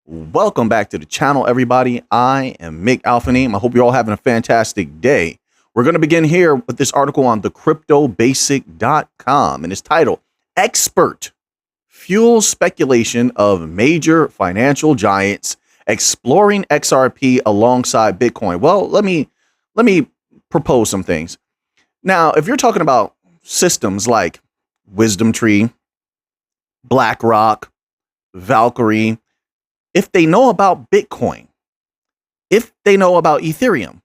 Welcome back to the channel, everybody. I am Mick Alphaname. I hope you're all having a fantastic day. We're going to begin here with this article on thecryptobasic.com, and it's titled Expert Fuels Speculation of Major Financial Giants Exploring XRP Alongside Bitcoin. Well, let me propose some things. Now, if you're talking about systems like Wisdom Tree, BlackRock, Valkyrie, if they know about Bitcoin, if they know about Ethereum,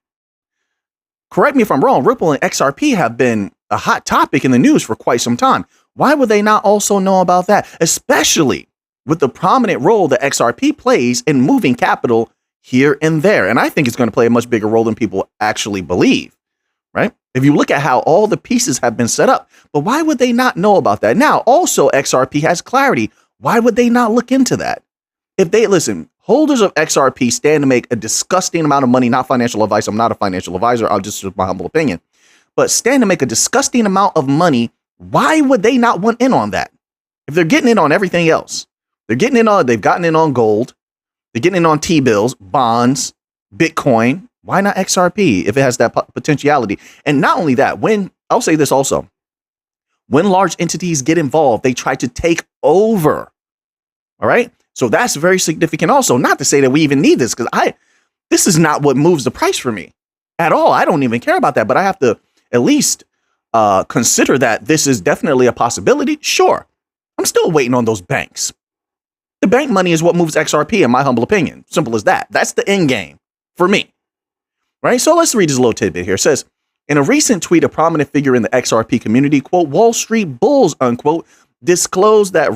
correct me if I'm wrong, Ripple and XRP have been a hot topic in the news for quite some time. Why would they not also know about that, especially with the prominent role that XRP plays in moving capital here and there? And I think it's going to play a much bigger role than people actually believe, right? If you look at how all the pieces have been set up, but why would they not know about that? Now, also XRP has clarity. Why would they not look into that? If they listen, holders of XRP stand to make a disgusting amount of money, not financial advice. I'm not a financial advisor. I'll just my humble opinion, but stand to make a disgusting amount of money. Why would they not want in on that? If they're getting in on everything else, they've gotten in on gold. They're getting in on T-bills, bonds, Bitcoin. Why not XRP if it has that potentiality? And not only that, I'll say this also, when large entities get involved, they try to take over. All right. So that's very significant also. Not to say that we even need this, because this is not what moves the price for me at all. I don't even care about that, but I have to at least consider that this is definitely a possibility. Sure. I'm still waiting on those banks. The bank money is what moves XRP, in my humble opinion. Simple as that. That's the end game for me. Right. So let's read this little tidbit here. It says, in a recent tweet, a prominent figure in the XRP community, quote, Wall Street Bulls, unquote, disclosed that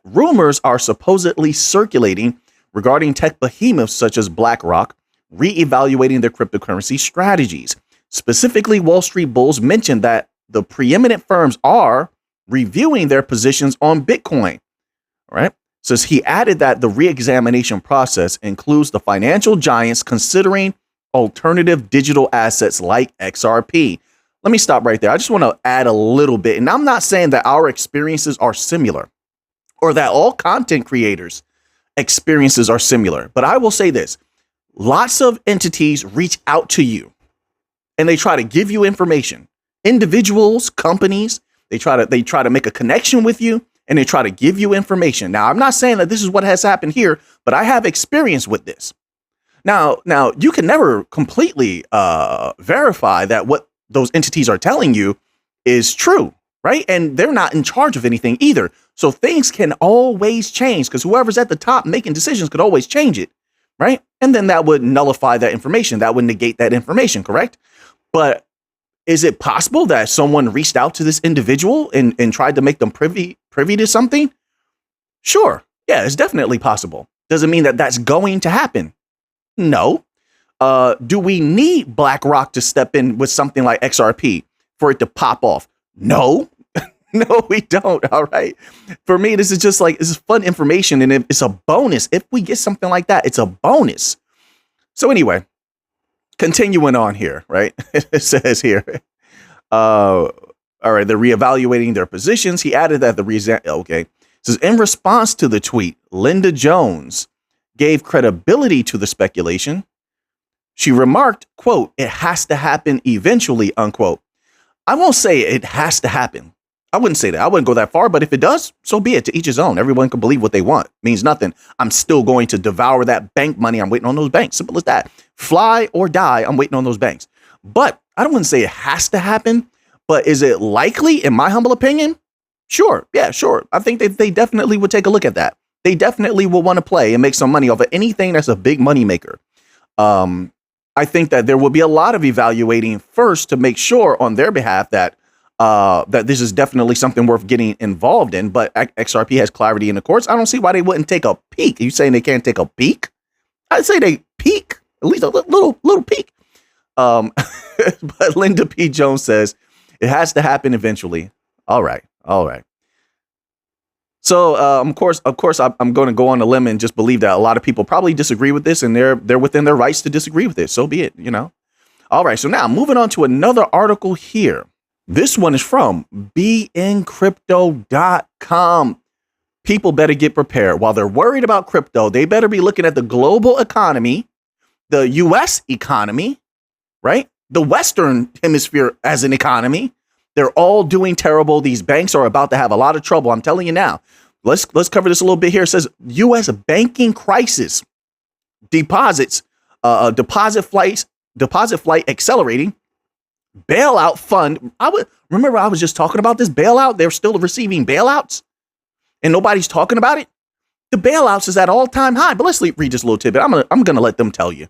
rumors are supposedly circulating regarding tech behemoths such as BlackRock reevaluating their cryptocurrency strategies. Specifically, Wall Street Bulls mentioned that the preeminent firms are reviewing their positions on Bitcoin. All right. Says he added that the reexamination process includes the financial giants considering alternative digital assets like XRP. Let me stop right there. I just want to add a little bit. And I'm not saying that our experiences are similar or that all content creators' experiences are similar. But I will say this. Lots of entities reach out to you and they try to give you information. Individuals, companies, they try to make a connection with you and they try to give you information. Now, I'm not saying that this is what has happened here, but I have experience with this. Now you can never completely verify that what those entities are telling you is true, right? And they're not in charge of anything either. So things can always change because whoever's at the top making decisions could always change it, right? And then that would nullify that information. That would negate that information, correct? But is it possible that someone reached out to this individual and tried to make them privy to something? Sure. Yeah, it's definitely possible. Doesn't mean that that's going to happen. No. Do we need BlackRock to step in with something like XRP for it to pop off? No, no, we don't. All right. For me, this is just like, this is fun information and it's a bonus. If we get something like that, it's a bonus. So anyway, continuing on here, right? It says here, all right, they're reevaluating their positions. He added that it says in response to the tweet, Linda Jones gave credibility to the speculation. She remarked, quote, it has to happen eventually, unquote. I won't say it has to happen. I wouldn't say that. I wouldn't go that far. But if it does, so be it. To each his own. Everyone can believe what they want. Means nothing. I'm still going to devour that bank money. I'm waiting on those banks. Simple as that. Fly or die. I'm waiting on those banks. But I don't want to say it has to happen. But is it likely, in my humble opinion? Sure. Yeah, sure. I think they definitely would take a look at that. They definitely will want to play and make some money off of anything that's a big money maker. I think that there will be a lot of evaluating first to make sure on their behalf that this is definitely something worth getting involved in. But XRP has clarity in the courts. I don't see why they wouldn't take a peek. Are you saying they can't take a peek? I'd say they peek, at least a little peek. But Linda P. Jones says it has to happen eventually. All right. So, of course, I'm going to go on a limb and just believe that a lot of people probably disagree with this and they're within their rights to disagree with it. So be it, you know. All right. So now moving on to another article here. This one is from bncrypto.com. people better get prepared. While they're worried about crypto, they better be looking at the global economy, the US economy, right? The Western hemisphere as an economy. They're all doing terrible. These banks are about to have a lot of trouble. I'm telling you now. Let's cover this a little bit here. It says US banking crisis, deposit flight accelerating, bailout fund. I was just talking about this bailout. They're still receiving bailouts and nobody's talking about it. The bailouts is at all-time high. But let's read this little tidbit. I'm gonna let them tell you.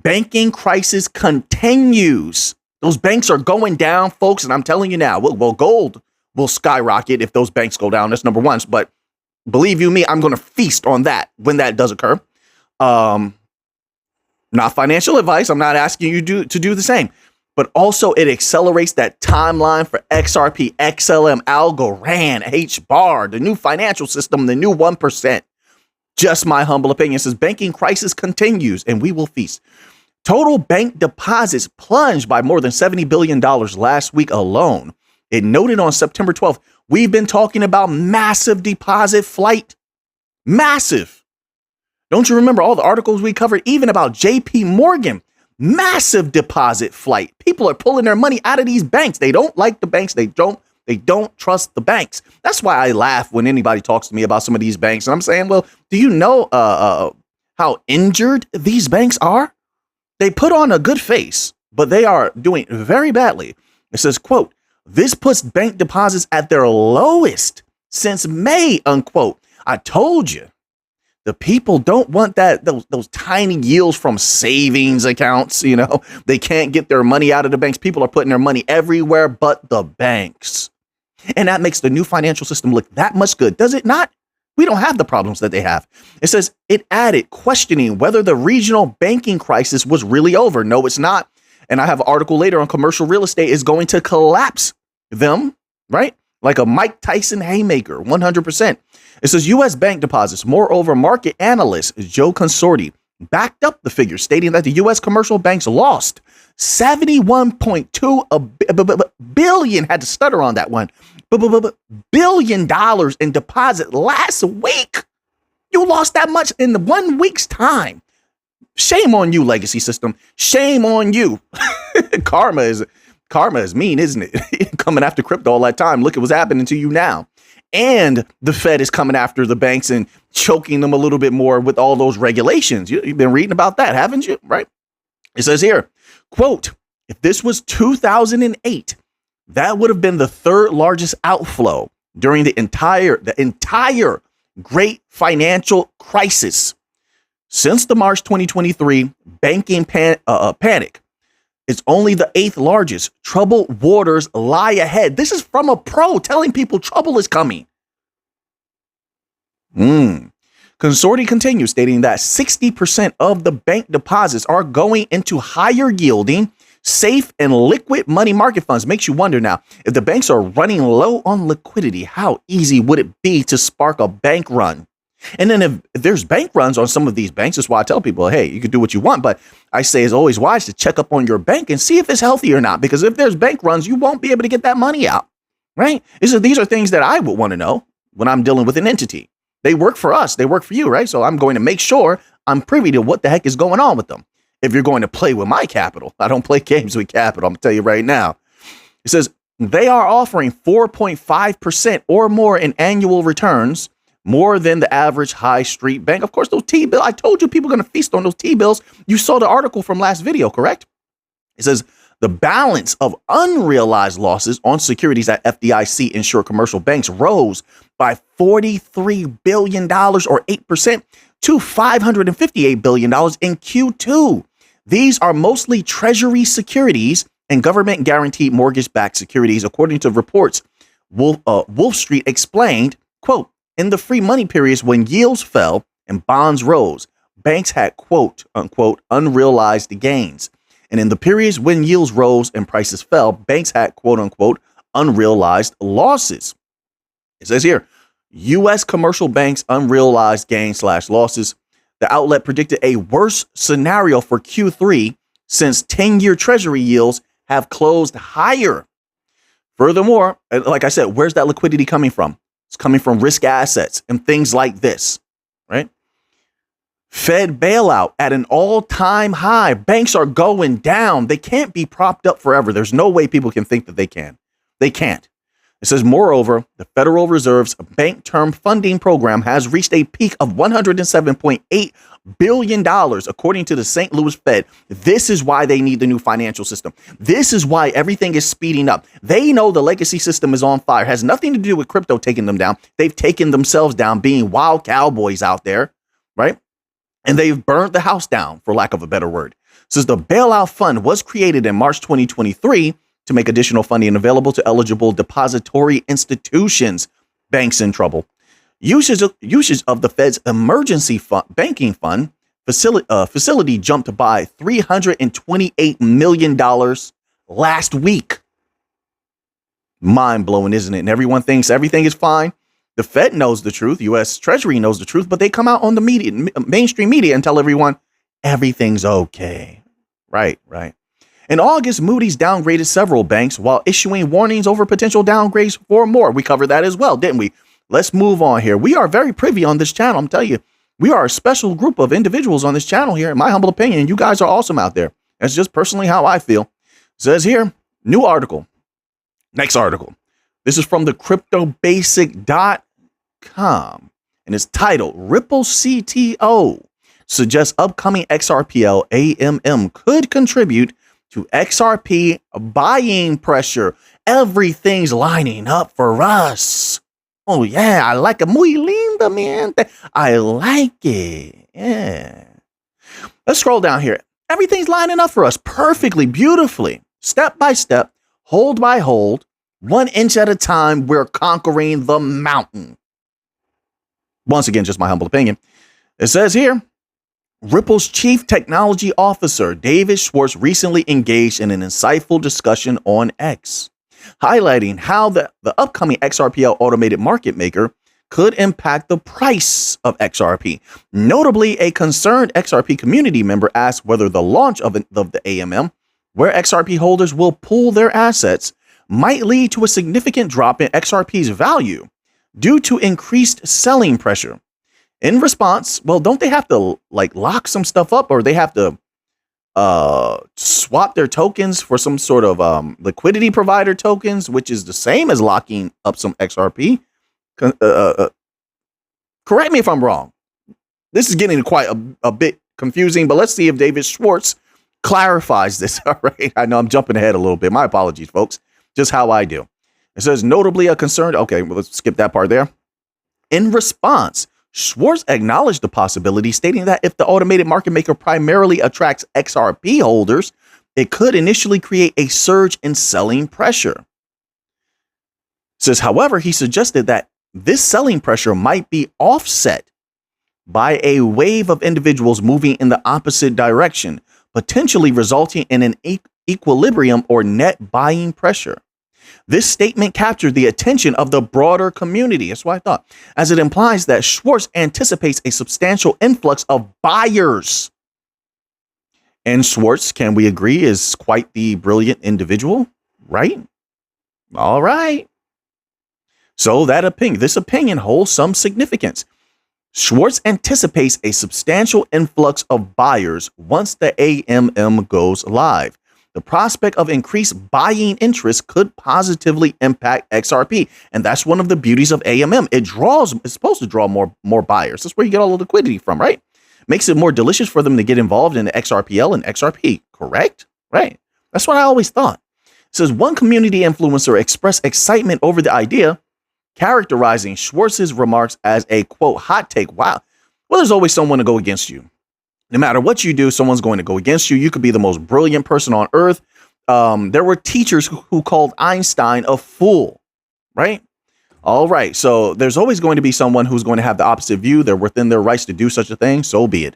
Banking crisis continues. Those banks are going down, folks, and I'm telling you now. Well, gold will skyrocket if those banks go down. That's number one. But believe you me, I'm going to feast on that when that does occur. Not financial advice. I'm not asking you to do the same. But also it accelerates that timeline for XRP, XLM, Algorand, HBAR, the new financial system, the new 1%. Just my humble opinion. It says banking crisis continues and we will feast. Total bank deposits plunged by more than $70 billion last week alone. It noted on September 12th, we've been talking about massive deposit flight. Massive. Don't you remember all the articles we covered, even about JP Morgan? Massive deposit flight. People are pulling their money out of these banks. They don't like the banks. They don't trust the banks. That's why I laugh when anybody talks to me about some of these banks. And I'm saying, well, do you know how injured these banks are? They put on a good face, but they are doing very badly. It says, quote, this puts bank deposits at their lowest since May, unquote. I told you, the people don't want those tiny yields from savings accounts. You know, they can't get their money out of the banks. People are putting their money everywhere but the banks. And that makes the new financial system look that much good, does it not? We don't have the problems that they have. It says it added questioning whether the regional banking crisis was really over. No, it's not. And I have an article later on commercial real estate is going to collapse them, right? Like a Mike Tyson haymaker, 100%. It says U.S. bank deposits. Moreover, market analyst Joe Consorti backed up the figure, stating that the U.S. commercial banks lost $71.2 billion. Had to stutter on that one. $1 billion in deposit last week. You lost that much in the 1 week's time. Shame on you, legacy system. Shame on you. Karma is mean, isn't it? Coming after crypto all that time. Look at what's happening to you now. And the Fed is coming after the banks and choking them a little bit more with all those regulations. You've been reading about that, haven't you? Right? It says here, quote, if this was 2008, that would have been the third largest outflow during the entire great financial crisis. Since the March 2023 banking panic, it's only the eighth largest. Troubled waters lie ahead. This is from a pro telling people trouble is coming. Consorti continues, stating that 60% of the bank deposits are going into higher yielding, safe and liquid money market funds. Makes you wonder now, if the banks are running low on liquidity, how easy would it be to spark a bank run? And then if there's bank runs on some of these banks, that's why I tell people, hey, you can do what you want. But I say it's always wise to check up on your bank and see if it's healthy or not. Because if there's bank runs, you won't be able to get that money out. Right? These are things that I would want to know when I'm dealing with an entity. They work for us. They work for you. Right? So I'm going to make sure I'm privy to what the heck is going on with them. If you're going to play with my capital, I don't play games with capital. I'm going to tell you right now. It says they are offering 4.5% or more in annual returns, more than the average high street bank. Of course, those T-bills, I told you people are going to feast on those T-bills. You saw the article from last video, correct? It says the balance of unrealized losses on securities at FDIC insured commercial banks rose by $43 billion or 8% to $558 billion in Q2. These are mostly treasury securities and government guaranteed mortgage-backed securities, according to reports. Wolf Street explained, quote, in the free money periods when yields fell and bonds rose, banks had, quote unquote, unrealized gains. And in the periods when yields rose and prices fell, banks had, quote unquote, unrealized losses. It says here, U.S. commercial banks unrealized gains / losses. The outlet predicted a worse scenario for Q3 since 10-year treasury yields have closed higher. Furthermore, like I said, where's that liquidity coming from? It's coming from risk assets and things like this, right? Fed bailout at an all-time high. Banks are going down. They can't be propped up forever. There's no way people can think that they can. They can't. It says, moreover, the Federal Reserve's Bank Term Funding Program has reached a peak of $107.8 billion, according to the St. Louis Fed. This is why they need the new financial system. This is why everything is speeding up. They know the legacy system is on fire. It has nothing to do with crypto taking them down. They've taken themselves down, being wild cowboys out there, right? And they've burned the house down, for lack of a better word. It says the bailout fund was created in March 2023 to make additional funding available to eligible depository institutions. Banks in trouble. Usage of the Fed's emergency banking fund facility jumped by $328 million last week. Mind-blowing, isn't it? And everyone thinks everything is fine. The Fed knows the truth. U.S. Treasury knows the truth, but they come out on the media, mainstream media, and tell everyone everything's okay. Right. In August, Moody's downgraded several banks while issuing warnings over potential downgrades for more. We covered that as well, didn't we? Let's move on here. We are very privy on this channel. I'm telling you, we are a special group of individuals on this channel here. In my humble opinion, you guys are awesome out there. That's just personally how I feel. It says here, new article. Next article. This is from the cryptobasic.com, and it's titled Ripple CTO suggests upcoming XRPL AMM could contribute to XRP buying pressure. Everything's lining up for us. Oh, yeah, I like it. Muy linda, man. I like it. Yeah. Let's scroll down here. Everything's lining up for us perfectly, beautifully, step by step, hold by hold, 1 inch at a time. We're conquering the mountain. Once again, just my humble opinion. It says here, Ripple's chief technology officer, David Schwartz, recently engaged in an insightful discussion on X, highlighting how the upcoming XRPL automated market maker could impact the price of XRP. Notably, a concerned XRP community member asked whether the launch of the AMM, where XRP holders will pool their assets, might lead to a significant drop in XRP's value due to increased selling pressure. In response, well, don't they have to lock some stuff up, or they have to swap their tokens for some sort of liquidity provider tokens, which is the same as locking up some XRP? Correct me if I'm wrong. This is getting quite a bit confusing, but let's see if David Schwartz clarifies this. All right. I know I'm jumping ahead a little bit. My apologies, folks. Just how I do. It says notably a concern. Okay, well, let's skip that part there. In response, Schwartz acknowledged the possibility, stating that if the automated market maker primarily attracts XRP holders, it could initially create a surge in selling pressure. Says, however, he suggested that this selling pressure might be offset by a wave of individuals moving in the opposite direction, potentially resulting in an equilibrium or net buying pressure. This statement captured the attention of the broader community. That's what I thought, as it implies that Schwartz anticipates a substantial influx of buyers. And Schwartz, can we agree, is quite the brilliant individual, right? All right. So this opinion holds some significance. Schwartz anticipates a substantial influx of buyers once the AMM goes live. The prospect of increased buying interest could positively impact XRP. And that's one of the beauties of AMM. It's supposed to draw more buyers. That's where you get all the liquidity from, right? Makes it more delicious for them to get involved in the XRPL and XRP, correct? Right. That's what I always thought. It says one community influencer expressed excitement over the idea, characterizing Schwartz's remarks as a, quote, hot take. Wow. Well, there's always someone to go against you. No matter what you do, someone's going to go against you. You could be the most brilliant person on earth. There were teachers who called Einstein a fool, right? All right. So there's always going to be someone who's going to have the opposite view. They're within their rights to do such a thing. So be it.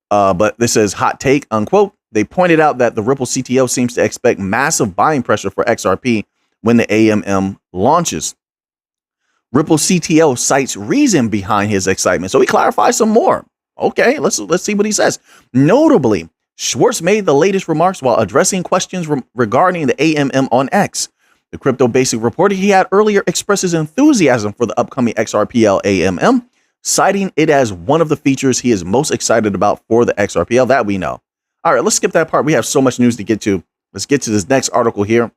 But this is hot take, unquote. They pointed out that the Ripple CTO seems to expect massive buying pressure for XRP when the AMM launches. Ripple CTO cites reason behind his excitement. So he clarifies some more. Okay, let's see what he says. Notably, Schwartz made the latest remarks while addressing questions regarding the AMM on X. The Crypto Basic reported he had earlier expressed his enthusiasm for the upcoming XRPL AMM, citing it as one of the features he is most excited about for the XRPL. That we know. All right, let's skip that part. We have so much news to get to. Let's get to this next article here.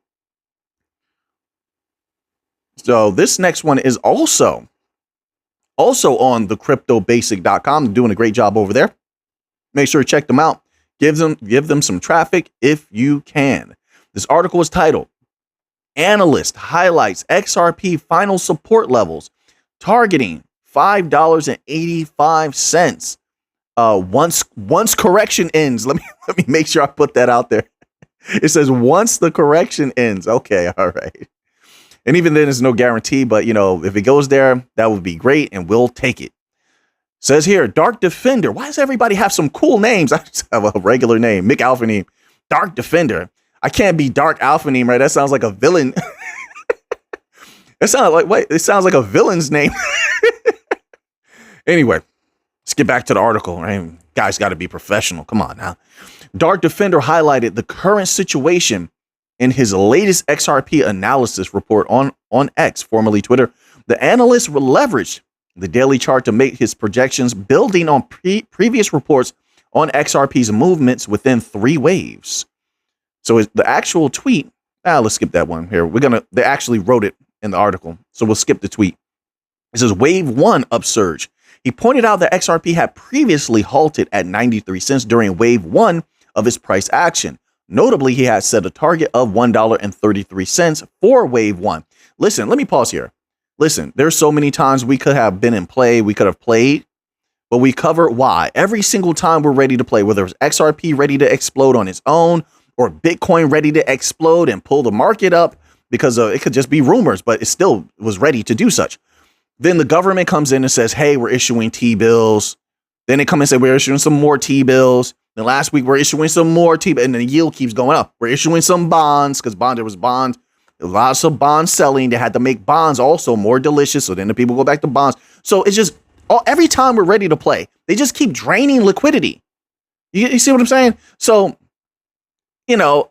So this next one is also on the cryptobasic.com. Doing a great job over there. Make sure to check them out. Give them some traffic if you can. This article is titled Analyst Highlights XRP Final Support Levels Targeting $5.85. Once correction ends. Let me make sure I put that out there. It says once the correction ends. Okay, all right. And even then, there's no guarantee, but if it goes there, that would be great, and we'll take it. Says here, Dark Defender. Why does everybody have some cool names? I just have a regular name, Mick Alphaneme. Dark Defender. I can't be Dark Alphaneme, right? That sounds like a villain. It sounds like a villain's name. Anyway, let's get back to the article. Right? Guys got to be professional. Come on now. Dark Defender highlighted the current situation in his latest XRP analysis report on X, formerly Twitter. The analyst leveraged the daily chart to make his projections, building on previous reports on XRP's movements within 3 waves. So the actual tweet, let's skip that one here. They actually wrote it in the article, so we'll skip the tweet. It says wave 1 upsurge. He pointed out that XRP had previously halted at 93 cents during wave 1 of its price action. Notably, he had set a target of $1.33 for wave 1. Listen, let me pause here. Listen, there's so many times we could have been in play, we could have played, but we cover why. Every single time we're ready to play, whether it's XRP ready to explode on its own or Bitcoin ready to explode and pull the market up, because it could just be rumors, but it still was ready to do such. Then the government comes in and says, hey, we're issuing T-bills. Then they come and say, we're issuing some more T-bills. Then last week, we're issuing some more T-bills, and the yield keeps going up. We're issuing some bonds, because there was bonds. Lots of bond selling. They had to make bonds also more delicious. So then the people go back to bonds. So it's just every time we're ready to play, they just keep draining liquidity. You see what I'm saying? So, a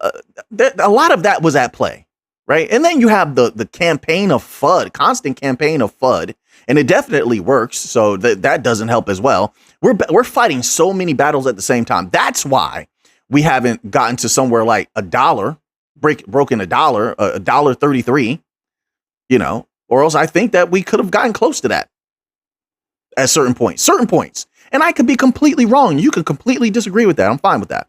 lot of that was at play, right? And then you have the campaign of FUD, constant campaign of FUD, and it definitely works. So that doesn't help as well. We're fighting so many battles at the same time. That's why we haven't gotten to somewhere like $1. Broken $1.33, or else I think that we could have gotten close to that at certain points. And I could be completely wrong. You can completely disagree with that. I'm fine with that.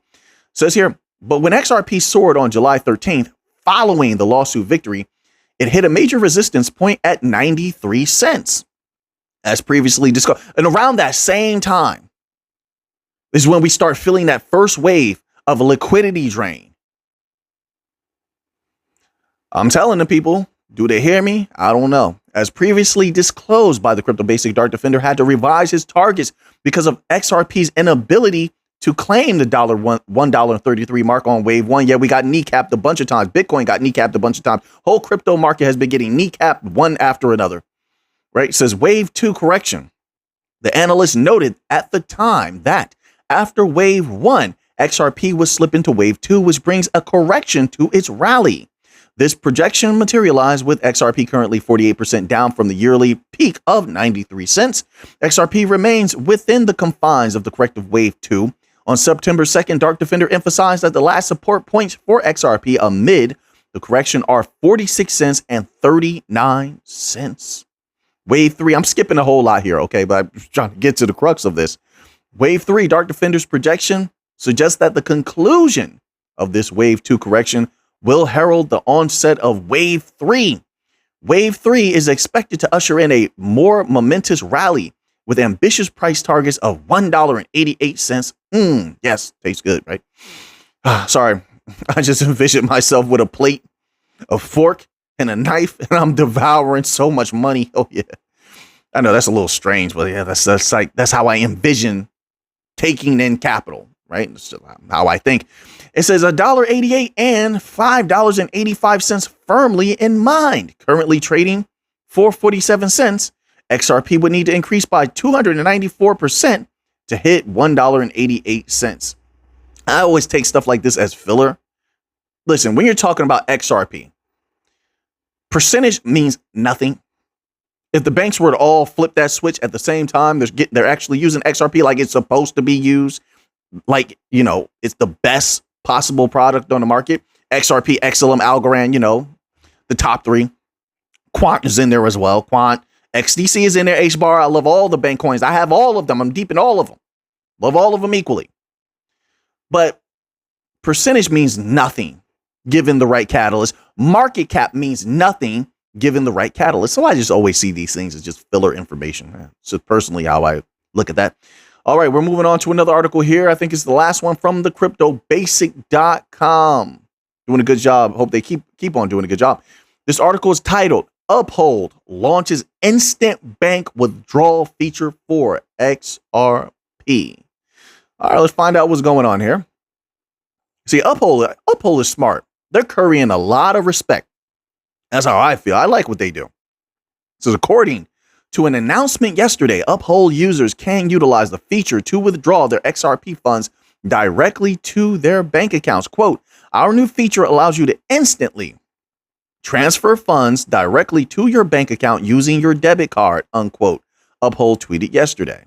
Says here, but when XRP soared on July 13th, following the lawsuit victory, it hit a major resistance point at 93 cents, as previously discussed. And around that same time is when we start feeling that first wave of a liquidity drain. I'm telling the people, do they hear me? I don't know. As previously disclosed by the Crypto Basic, Dark Defender had to revise his targets because of XRP's inability to claim the $1.33 mark on wave 1. Yeah, we got kneecapped a bunch of times. Bitcoin got kneecapped a bunch of times. Whole crypto market has been getting kneecapped one after another. Right? It says wave 2 correction. The analyst noted at the time that after wave 1, XRP would slip into wave 2, which brings a correction to its rally. This projection materialized with XRP currently 48% down from the yearly peak of 93 cents. XRP remains within the confines of the corrective wave 2. On September 2nd, Dark Defender emphasized that the last support points for XRP amid the correction are 46 cents and 39 cents. Wave 3, I'm skipping a whole lot here, okay, but I'm trying to get to the crux of this. Wave 3, Dark Defender's projection suggests that the conclusion of this wave 2 correction will herald the onset of wave 3. Wave 3 is expected to usher in a more momentous rally with ambitious price targets of $1.88. Yes, tastes good, right? Sorry, I just envisioned myself with a plate, a fork, and a knife, and I'm devouring so much money. Oh yeah, I know that's a little strange, but yeah, that's how I envision taking in capital, right? That's how I think. It says $1.88 and $5.85 firmly in mind. Currently trading for 47 cents. XRP would need to increase by 294% to hit $1.88. I always take stuff like this as filler. Listen, when you're talking about XRP, Percentage means nothing. If the banks were to all flip that switch at the same time, they're actually using XRP like it's supposed to be used, like, it's the best possible product on the market. XRP, XLM, Algorand, the top three. Quant is in there as well. Quant, XDC is in there. HBAR. I love all the bank coins. I have all of them. I'm deep in all of them. Love all of them equally. But percentage means nothing given the right catalyst. Market cap means nothing given the right catalyst. So I just always see these things as just filler information. So personally, how I look at that. All right, we're moving on to another article here. I think it's the last one from the cryptobasic.com. Doing a good job. Hope they keep on doing a good job. This article is titled, Uphold Launches Instant Bank Withdrawal Feature for XRP. All right, let's find out what's going on here. See, Uphold is smart. They're currying a lot of respect. That's how I feel. I like what they do. So according to an announcement yesterday, Uphold users can utilize the feature to withdraw their XRP funds directly to their bank accounts. Quote, our new feature allows you to instantly transfer funds directly to your bank account using your debit card, unquote, Uphold tweeted yesterday.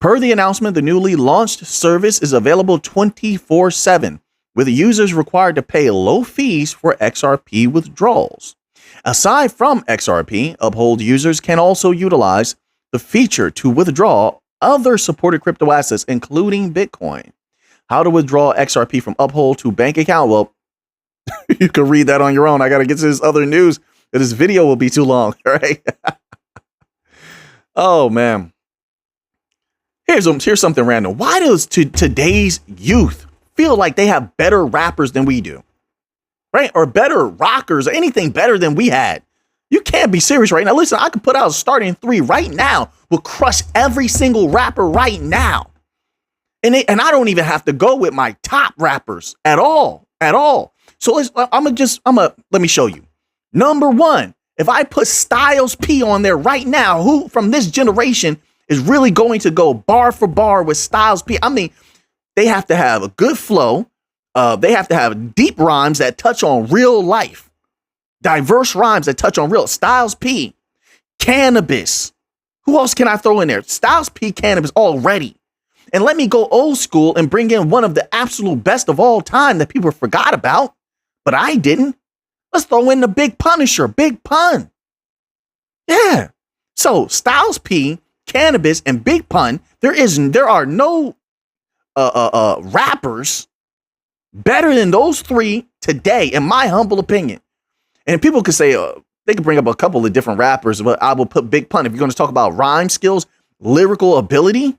Per the announcement, the newly launched service is available 24/7, with users required to pay low fees for XRP withdrawals. Aside from XRP, Uphold users can also utilize the feature to withdraw other supported crypto assets, including Bitcoin. How to withdraw XRP from Uphold to bank account? Well, you can read that on your own. I got to get to this other news, that this video will be too long, right? Oh, man. Here's something random. Why does today's youth feel like they have better rappers than we do? Right? Or better rockers, or anything better than we had? You can't be serious right now. Listen, I could put out a starting three right now. We'll crush every single rapper right now. And I don't even have to go with my top rappers at all. So let me show you. Number one, if I put Styles P on there right now, who from this generation is really going to go bar for bar with Styles P? I mean, they have to have a good flow. They have to have deep rhymes that touch on real life, diverse rhymes that touch on real. Styles P, Cannabis. Who else can I throw in there? Styles P, Cannabis already. And let me go old school and bring in one of the absolute best of all time that people forgot about, but I didn't. Let's throw in the Big Punisher, Big Pun. Yeah. So Styles P, Cannabis, and Big Pun. There are no rappers better than those three today, in my humble opinion. And people could say they could bring up a couple of different rappers, but I will put Big Pun. If you're going to talk about rhyme skills, lyrical ability,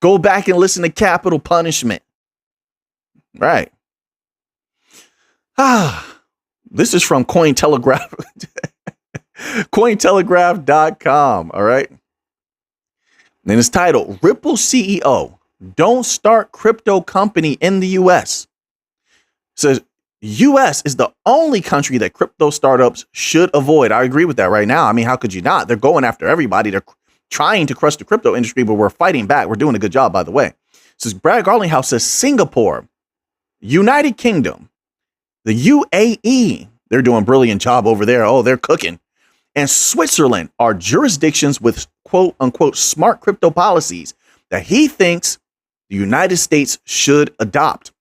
go back and listen to Capital Punishment. Right. This is from Cointelegraph. Cointelegraph.com. All right. And it's titled, Ripple CEO, Don't Start Crypto Company in the U.S. It says, U.S. is the only country that crypto startups should avoid. I agree with that right now. I mean, how could you not? They're going after everybody. They're trying to crush the crypto industry, but we're fighting back. We're doing a good job, by the way. It says Brad Garlinghouse says Singapore, United Kingdom, the UAE, they're doing a brilliant job over there. Oh, they're cooking. And Switzerland are jurisdictions with quote unquote smart crypto policies that he thinks the United States should adopt.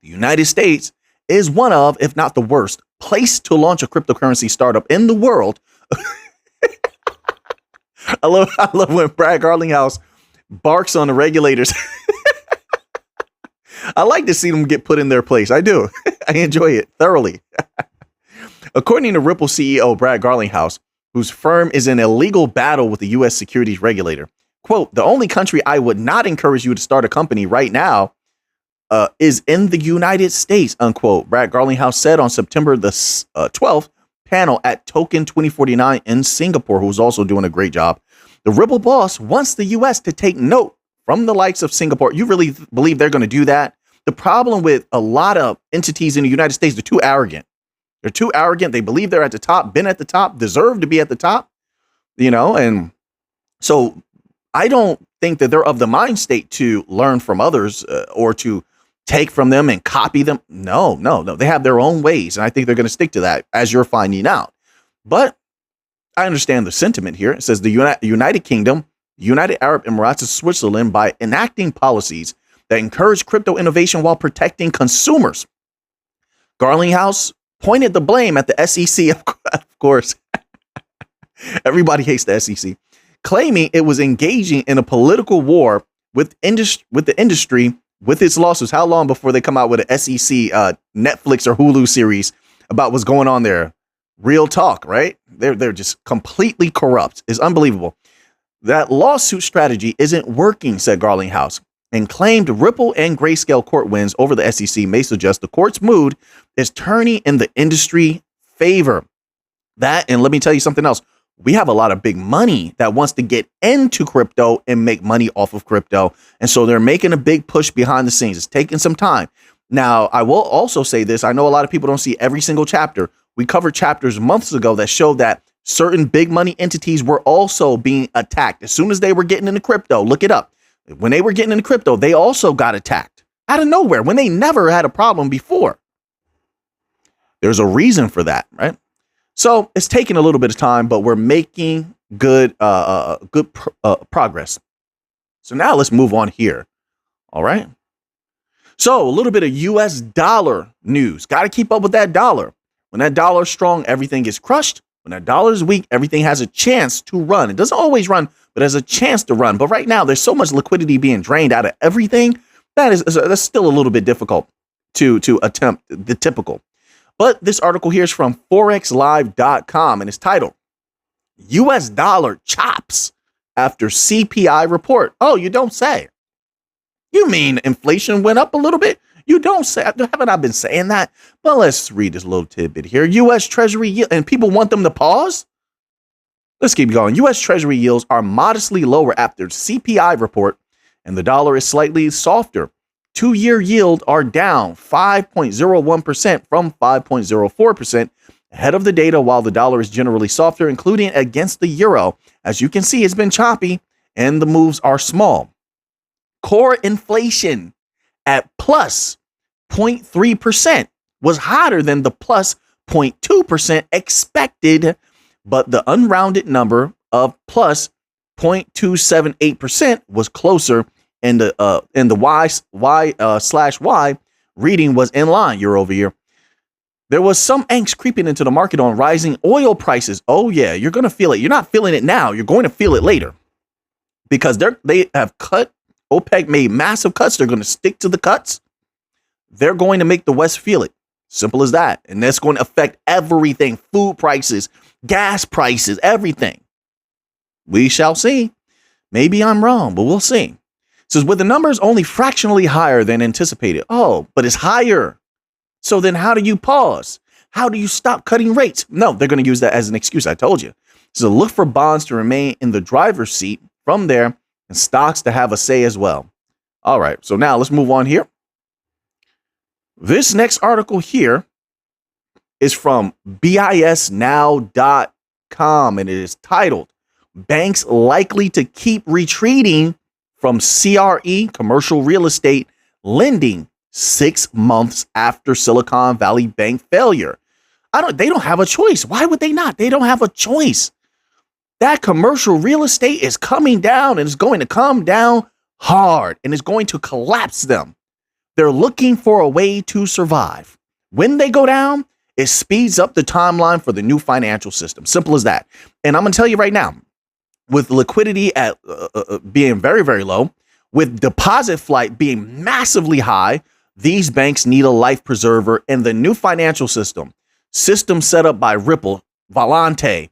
The United States is one of, if not the worst, place to launch a cryptocurrency startup in the world. I love when Brad Garlinghouse barks on the regulators. I like to see them get put in their place. I do. I enjoy it thoroughly. According to Ripple CEO Brad Garlinghouse, whose firm is in a legal battle with the U.S. securities regulator, quote, the only country I would not encourage you to start a company right now is in the United States, unquote. Brad Garlinghouse said on September the 12th panel at Token 2049 in Singapore, who's also doing a great job. The Ripple boss wants the U.S. to take note from the likes of Singapore. You really believe they're going to do that? The problem with a lot of entities in the United States, they're too arrogant. They're too arrogant. They believe they're at the top, been at the top, deserve to be at the top, and so I don't think that they're of the mind state to learn from others or to take from them and copy them. No. They have their own ways, and I think they're going to stick to that, as you're finding out. But I understand the sentiment here. It says the United Kingdom, United Arab Emirates, and Switzerland, by enacting policies that encourage crypto innovation while protecting consumers. Garlinghouse pointed the blame at the SEC, of course. Everybody hates the SEC, claiming it was engaging in a political war with the industry with its lawsuits. How long before they come out with an SEC Netflix or Hulu series about what's going on there? Real talk, right? They're just completely corrupt. It's unbelievable. That lawsuit strategy isn't working, said Garlinghouse, and claimed Ripple and Grayscale court wins over the SEC may suggest the court's mood is turning in the industry favor. That, and let me tell you something else. We have a lot of big money that wants to get into crypto and make money off of crypto. And so they're making a big push behind the scenes. It's taking some time. Now, I will also say this. I know a lot of people don't see every single chapter. We covered chapters months ago that showed that certain big money entities were also being attacked. As soon as they were getting into crypto, look it up. When they were getting into crypto, they also got attacked out of nowhere when they never had a problem before. There's a reason for that, right? So it's taking a little bit of time, but we're making good progress. So now let's move on here. All right. So a little bit of US dollar news. Got to keep up with that dollar. When that dollar is strong, everything is crushed. When that dollar is weak, everything has a chance to run. It doesn't always run, but has a chance to run. But right now, there's so much liquidity being drained out of everything that's still a little bit difficult to attempt the typical. But this article here is from forexlive.com and it's titled US dollar chops after CPI report. Oh, you don't say. You mean inflation went up a little bit? You don't say. Haven't I been saying that? But let's read this little tidbit here. US Treasury yield, and people want them to pause? Let's keep going. US Treasury yields are modestly lower after CPI report, and the dollar is slightly softer. 2-year yield are down 5.01% from 5.04% ahead of the data, while the dollar is generally softer, including against the euro. As you can see, it's been choppy and the moves are small. Core inflation at plus 0.3% was hotter than the plus 0.2% expected, but the unrounded number of plus 0.278% was closer. And the Y/Y reading was in line year over year. There was some angst creeping into the market on rising oil prices. Oh yeah, you're going to feel it. You're not feeling it now. You're going to feel it later because they have cut. OPEC made massive cuts. They're going to stick to the cuts. They're going to make the West feel it. Simple as that. And that's going to affect everything. Food prices, gas prices, everything. We shall see. Maybe I'm wrong, but we'll see. Says with the numbers only fractionally higher than anticipated. Oh, but it's higher. So then how do you pause? How do you stop cutting rates? No, they're going to use that as an excuse. I told you. So look for bonds to remain in the driver's seat from there and stocks to have a say as well. All right. So now let's move on here. This next article here is from BISnow.com and it is titled Banks Likely to Keep Retreating from CRE, commercial real estate lending, 6 months after Silicon Valley Bank failure. They don't have a choice. Why would they not? They don't have a choice. That commercial real estate is coming down and it's going to come down hard and it's going to collapse them. They're looking for a way to survive. When they go down, it speeds up the timeline for the new financial system. Simple as that. And I'm going to tell you right now, with liquidity at being very, very low, with deposit flight being massively high, these banks need a life preserver, and the new financial system set up by Ripple, Volante,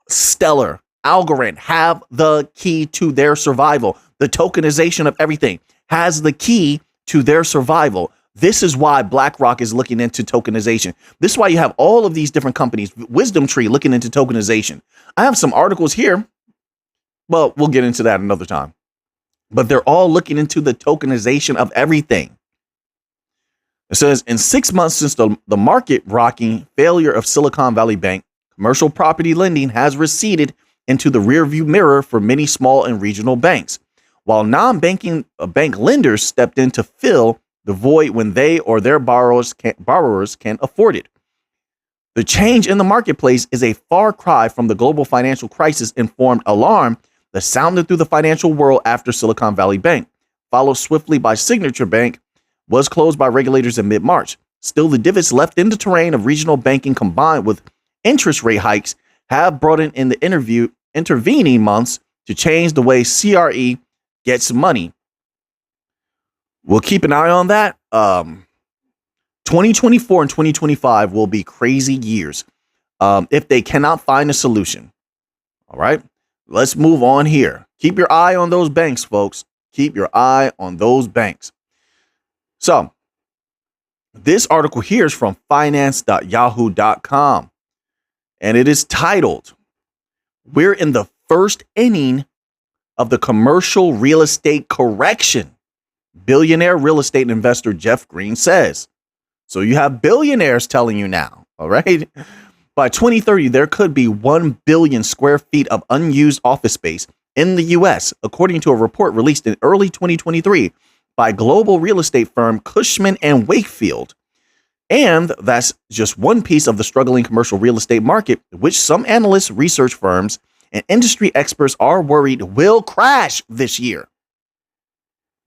Stellar, Algorand have the key to their survival. The tokenization of everything has the key to their survival. This is why BlackRock is looking into tokenization. This is why you have all of these different companies, Wisdom Tree looking into tokenization. I have some articles here. Well, we'll get into that another time. But they're all looking into the tokenization of everything. It says, in 6 months since the market-rocking failure of Silicon Valley Bank, commercial property lending has receded into the rearview mirror for many small and regional banks, while non-banking bank lenders stepped in to fill the void when they or their borrowers can't afford it. The change in the marketplace is a far cry from the global financial crisis informed alarm that sounded through the financial world after Silicon Valley Bank, followed swiftly by Signature Bank, was closed by regulators in mid-March. Still, the divots left in the terrain of regional banking combined with interest rate hikes have brought in the intervening months to change the way CRE gets money. We'll keep an eye on that. 2024 and 2025 will be crazy years if they cannot find a solution. All right, let's move on here. Keep your eye on those banks, folks. Keep your eye on those banks. So this article here is from finance.yahoo.com, and it is titled, "We're in the first inning of the commercial real estate correction," billionaire real estate investor Jeff Green says. So you have billionaires telling you now, all right? By 2030, there could be 1 billion square feet of unused office space in the U.S., according to a report released in early 2023 by global real estate firm Cushman & Wakefield. And that's just one piece of the struggling commercial real estate market, which some analysts, research firms, and industry experts are worried will crash this year.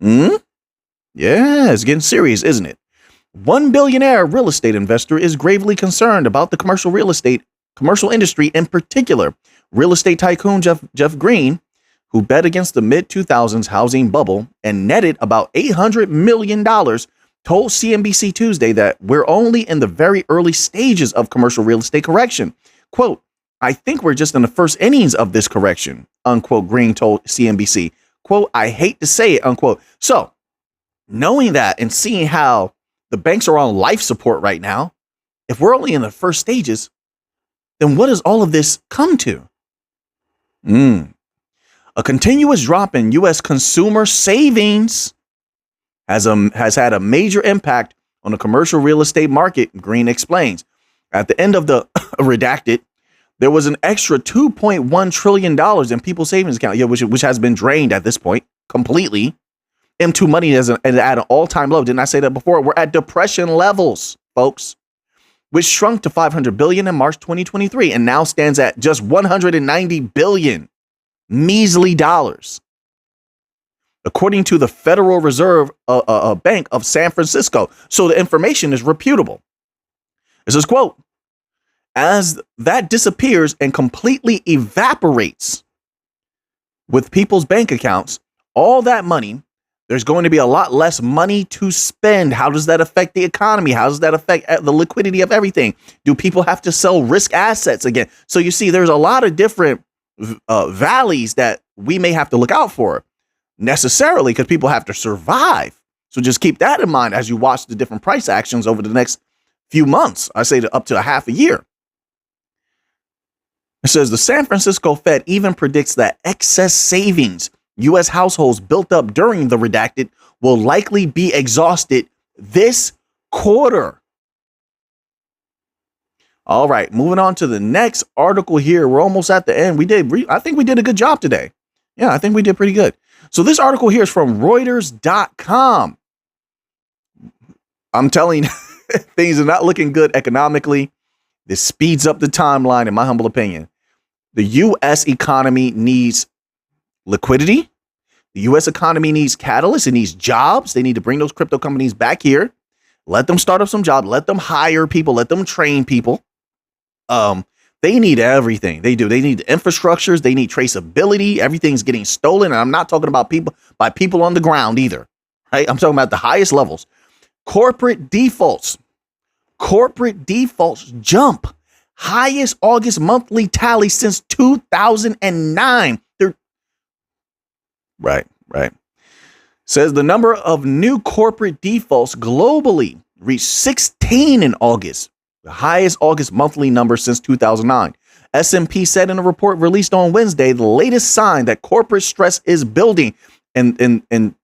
Yeah, it's getting serious, isn't it? One billionaire real estate investor is gravely concerned about the commercial industry in particular. Real estate tycoon Jeff Green, who bet against the mid-2000s housing bubble and netted about $800 million, told CNBC Tuesday that we're only in the very early stages of commercial real estate correction. Quote, "I think we're just in the first innings of this correction," unquote, Green told CNBC. Quote, "I hate to say it," unquote. So knowing that and seeing how the banks are on life support right now, if we're only in the first stages, then what does all of this come to? A continuous drop in U.S. consumer savings has had a major impact on the commercial real estate market, Green explains. At the end of the redacted, there was an extra $2.1 trillion in people's savings account, which has been drained at this point completely. M2 money is at an all-time low. Didn't I say that before? We're at depression levels, folks, which shrunk to $500 billion in March 2023 and now stands at just $190 billion measly dollars, according to the Federal Reserve Bank of San Francisco. So the information is reputable. It says, quote, "As that disappears and completely evaporates with people's bank accounts, all that money, there's going to be a lot less money to spend. How does that affect the economy? How does that affect the liquidity of everything? Do people have to sell risk assets again?" So you see, there's a lot of different valleys that we may have to look out for necessarily because people have to survive. So just keep that in mind as you watch the different price actions over the next few months. I say up to a half a year. It says the San Francisco Fed even predicts that excess savings U.S. households built up during the redacted will likely be exhausted this quarter. All right, moving on to the next article here. We're almost at the end. I think we did a good job today. Yeah, I think we did pretty good. So this article here is from Reuters.com. I'm telling you, things are not looking good economically. This speeds up the timeline, in my humble opinion. The U.S. economy needs liquidity. The U.S. economy needs catalysts. It needs jobs. They need to bring those crypto companies back here. Let them start up some jobs. Let them hire people. Let them train people. They need everything. They do. They need the infrastructures. They need traceability. Everything's getting stolen. And I'm not talking about people on the ground either. Right? I'm talking about the highest levels. Corporate defaults jump. Highest August monthly tally since 2009. Right. Says the number of new corporate defaults globally reached 16 in August, the highest August monthly number since 2009. S&P said in a report released on Wednesday, the latest sign that corporate stress is building. And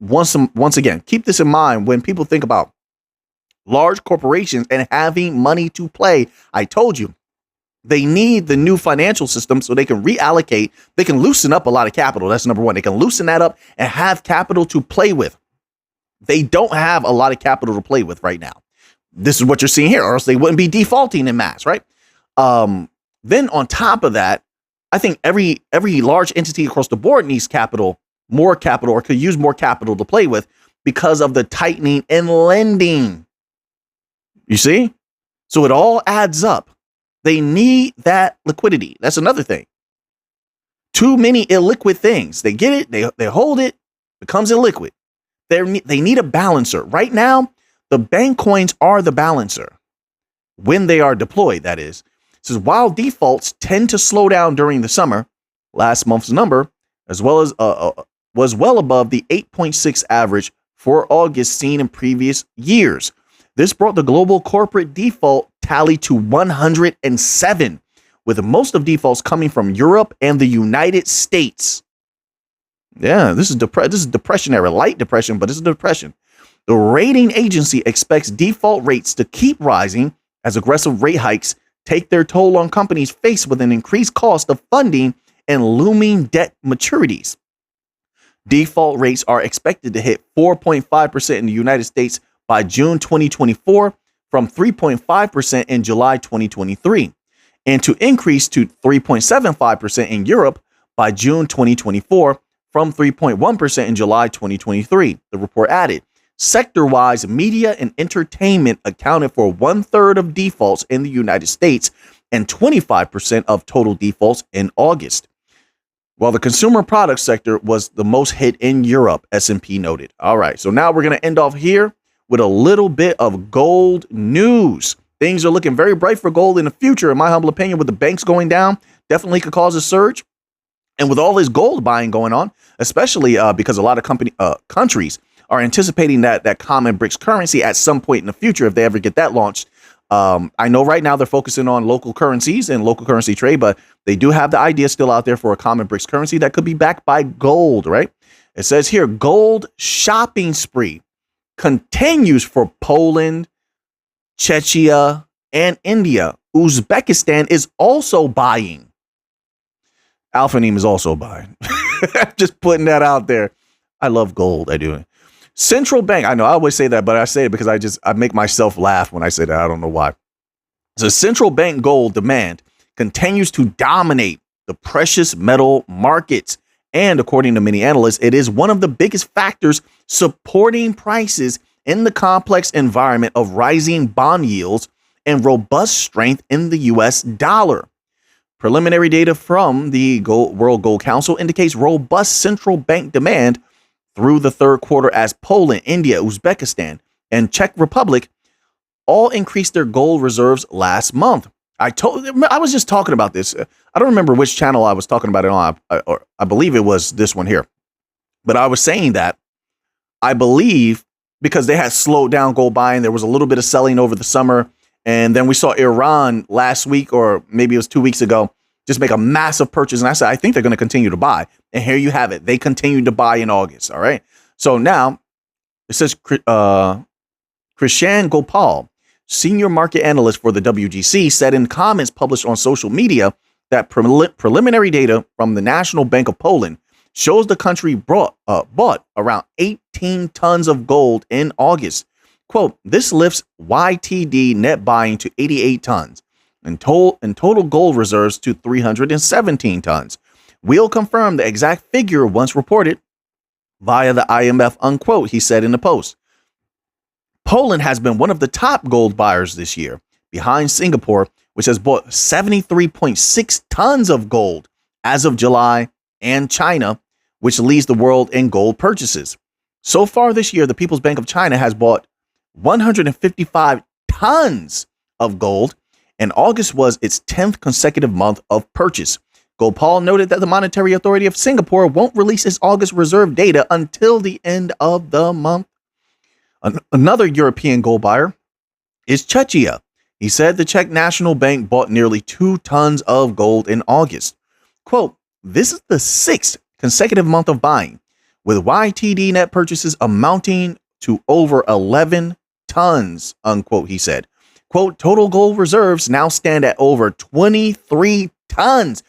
once again, keep this in mind when people think about large corporations and having money to play. I told you, they need the new financial system so they can reallocate. They can loosen up a lot of capital. That's number one. They can loosen that up and have capital to play with. They don't have a lot of capital to play with right now. this is what you're seeing here, or else they wouldn't be defaulting in mass, right? Then on top of that, I think every large entity across the board needs capital, more capital, or could use more capital to play with because of the tightening in lending. You see? So it all adds up. They need that liquidity. That's another thing. Too many illiquid things. They get it, they hold it, becomes illiquid. They need a balancer. Right now, the bank coins are the balancer when they are deployed, that is. It says, while defaults tend to slow down during the summer, last month's number, as well as was well above the 8.6 average for August seen in previous years. This brought the global corporate default tally to 107, with most of defaults coming from Europe and the United States. Yeah, this is depression era, light depression, but it's a depression. The rating agency expects default rates to keep rising as aggressive rate hikes take their toll on companies faced with an increased cost of funding and looming debt maturities. Default rates are expected to hit 4.5% in the United States by June 2024 from 3.5% in July 2023, and to increase to 3.75% in Europe by June 2024 from 3.1% in July 2023. The report added, sector-wise, media and entertainment accounted for 1/3 of defaults in the United States and 25% of total defaults in August, while the consumer products sector was the most hit in Europe, S&P noted. All right, so now we're going to end off here with a little bit of gold news. Things are looking very bright for gold in the future, in my humble opinion, with the banks going down. Definitely could cause a surge. And with all this gold buying going on, especially because a lot of countries are anticipating that common BRICS currency at some point in the future, if they ever get that launched. I know right now they're focusing on local currencies and local currency trade, but they do have the idea still out there for a common BRICS currency that could be backed by gold, right? It says here, gold shopping spree continues for Poland, Czechia, and India. Uzbekistan is also buying. Alpha Neem is also buying. Just putting that out there. I love gold. I do. Central bank. I know I always say that, but I say it because I make myself laugh when I say that. I don't know why. So central bank gold demand continues to dominate the precious metal markets. And according to many analysts, it is one of the biggest factors supporting prices in the complex environment of rising bond yields and robust strength in the US dollar. Preliminary data from the World Gold Council indicates robust central bank demand through the third quarter as Poland, India, Uzbekistan, and Czech Republic all increased their gold reserves last month. I was just talking about this. I don't remember which channel I was talking about it on, or I believe it was this one here. But I was saying that I believe because they had slowed down gold buying, there was a little bit of selling over the summer. And then we saw Iran last week, or maybe it was 2 weeks ago, just make a massive purchase. And I said, I think they're going to continue to buy. And here you have it. They continued to buy in August. All right. So now it says Krishan Gopal, senior market analyst for the WGC, said in comments published on social media that preliminary data from the National Bank of Poland shows the country bought around 18 tons of gold in August. Quote, this lifts YTD net buying to 88 tons and total gold reserves to 317 tons. We'll confirm the exact figure once reported via the IMF, unquote, he said in the post. Poland has been one of the top gold buyers this year, behind Singapore, which has bought 73.6 tons of gold as of July, and China, which leads the world in gold purchases. So far this year, the People's Bank of China has bought 155 tons of gold, and August was its 10th consecutive month of purchase. Gopal noted that the Monetary Authority of Singapore won't release its August reserve data until the end of the month. Another European gold buyer is Czechia. He said the Czech National Bank bought nearly 2 tons of gold in August. Quote, this is the 6th consecutive month of buying, with YTD net purchases amounting to over 11 tons, unquote, he said. Quote, total gold reserves now stand at over 23 tons.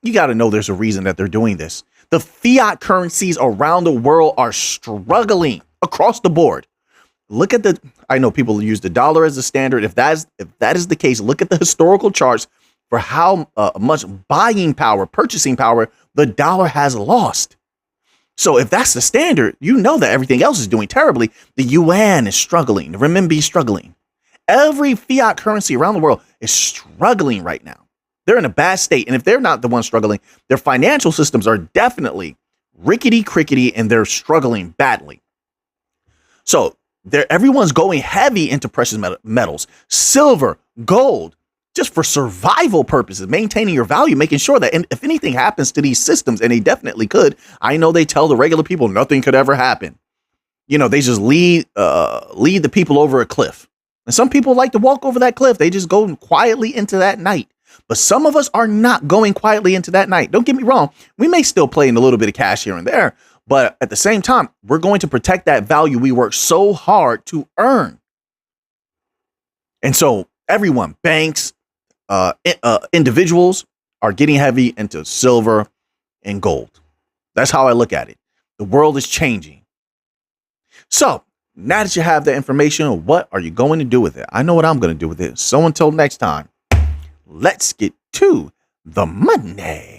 You got to know there's a reason that they're doing this. The fiat currencies around the world are struggling across the board. look at the, I know people use the dollar as a standard. If that is the case, look at the historical charts for how much buying power, purchasing power the dollar has lost. So if that's the standard, you know that everything else is doing terribly. The yuan is struggling. The renminbi is struggling. Every fiat currency around the world is struggling right now. They're in a bad state. And if they're not the ones struggling, their financial systems are definitely rickety crickety and they're struggling badly. So everyone's going heavy into precious metals, silver, gold, just for survival purposes, maintaining your value, making sure that, and if anything happens to these systems, and they definitely could, I know they tell the regular people nothing could ever happen. You know, they just lead the people over a cliff. And some people like to walk over that cliff. They just go quietly into that night. But some of us are not going quietly into that night. Don't get me wrong. We may still play in a little bit of cash here and there, but at the same time, we're going to protect that value we work so hard to earn. And so everyone, banks, individuals are getting heavy into silver and gold. That's how I look at it. The world is changing. So now that you have that information, what are you going to do with it? I know what I'm going to do with it. So until next time, let's get to the money.